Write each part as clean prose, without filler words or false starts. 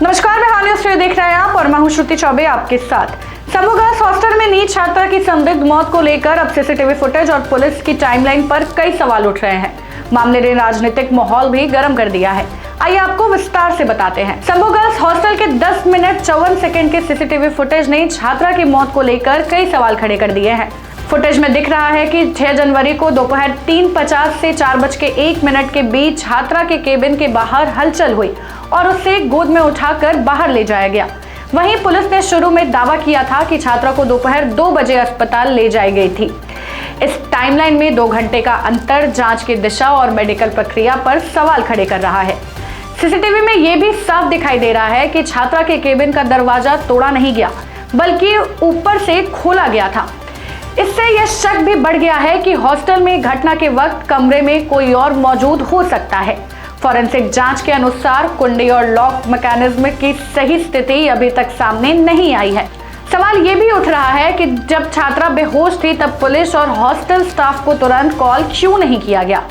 नमस्कार, मैं हानिया स्टूडियो देख रहे हैं आप और मैं हूं श्रुति चौबे आपके साथ। समूह गर्ल्स हॉस्टल में नीट छात्रा की संदिग्ध मौत को लेकर अब सीसीटीवी फुटेज और पुलिस की टाइमलाइन पर कई सवाल उठ रहे हैं। मामले ने राजनीतिक माहौल भी गर्म कर दिया है। आइए आपको विस्तार से बताते हैं। समूह गर्ल्स हॉस्टल के 10 मिनट 54 सेकंड के सीसीटीवी फुटेज ने छात्रा की मौत को लेकर कई सवाल खड़े कर दिए हैं। फुटेज में दिख रहा है कि 6 जनवरी को दोपहर 3:50 से 4:01 के बीच छात्रा के केबिन के बाहर हलचल हुई और उसे गोद में उठाकर बाहर ले जाया गया। वहीं पुलिस ने शुरू में दावा किया था कि छात्रा को दोपहर 2 बजे अस्पताल ले जाई गई थी। इस टाइमलाइन में 2 घंटे का अंतर जांच की दिशा और मेडिकल प्रक्रिया पर सवाल खड़े कर रहा है। सीसीटीवी में यह भी साफ दिखाई दे रहा है कि छात्रा के केबिन का दरवाजा तोड़ा नहीं गया, बल्कि ऊपर से खोला गया था। इससे यह शक भी बढ़ गया है कि हॉस्टल में घटना के वक्त कमरे में कोई और मौजूद हो सकता है। फॉरेंसिक जांच के अनुसार कुंडी और लॉक मैकेनिज्म की सही स्थिति अभी तक सामने नहीं आई है। सवाल ये भी उठ रहा है कि जब छात्रा बेहोश थी तब पुलिस और हॉस्टल स्टाफ को तुरंत कॉल क्यों नहीं किया गया।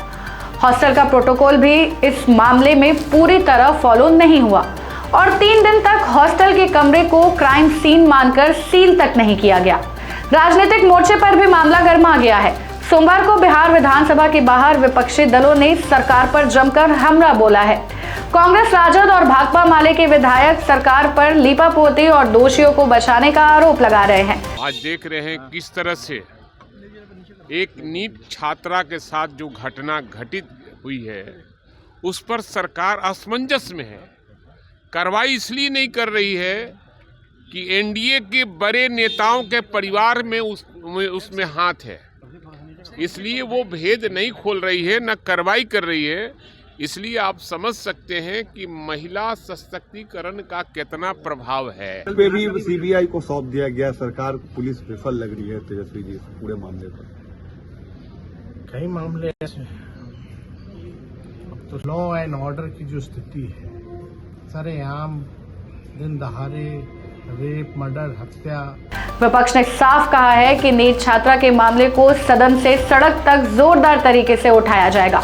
हॉस्टल का प्रोटोकॉल भी इस मामले में पूरी तरह फॉलो नहीं हुआ और 3 दिन तक हॉस्टल के कमरे को क्राइम सीन मानकर सील तक नहीं किया गया। राजनीतिक मोर्चे पर भी मामला गर्मा गया है। सोमवार को बिहार विधानसभा के बाहर विपक्षी दलों ने सरकार पर जमकर हमला बोला है। कांग्रेस, राजद और भाकपा माले के विधायक सरकार पर लीपापोती और दोषियों को बचाने का आरोप लगा रहे हैं। आज देख रहे हैं किस तरह से एक नीट छात्रा के साथ जो घटना घटित हुई है उस पर सरकार असमंजस में है। कार्रवाई इसलिए नहीं कर रही है कि एनडीए के बड़े नेताओं के परिवार में उसमें हाथ है, इसलिए वो भेद नहीं खोल रही है, न कार्रवाई कर रही है। इसलिए आप समझ सकते हैं कि महिला सशक्तिकरण का कितना प्रभाव है। पे भी सीबीआई को सौंप दिया गया। सरकार, पुलिस विफल लग रही है तेजस्वी जी पूरे मामले पर। कई मामले ऐसे अब तो लॉ एंड ऑर्डर की जो स्थिति है, सरेआम दिन दहाड़े रेप, मर्डर, हत्या। विपक्ष ने साफ कहा है कि नीट छात्रा के मामले को सदन से सड़क तक जोरदार तरीके से उठाया जाएगा।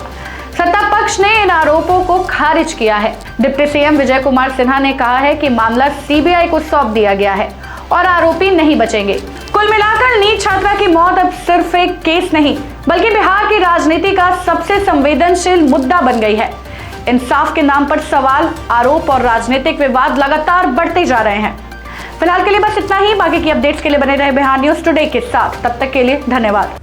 सत्ता पक्ष ने इन आरोपों को खारिज किया है। डिप्टी सीएम विजय कुमार सिन्हा ने कहा है कि मामला सीबीआई को सौंप दिया गया है और आरोपी नहीं बचेंगे। कुल मिलाकर नीट छात्रा की मौत अब सिर्फ एक केस नहीं, बल्कि बिहार की राजनीति का सबसे संवेदनशील मुद्दा बन गई है। इंसाफ के नाम पर सवाल, आरोप और राजनीतिक विवाद लगातार बढ़ते जा रहे हैं। फिलहाल के लिए बस इतना ही। बाकी की अपडेट्स के लिए बने रहे बिहार न्यूज टुडे के साथ। तब तक के लिए धन्यवाद।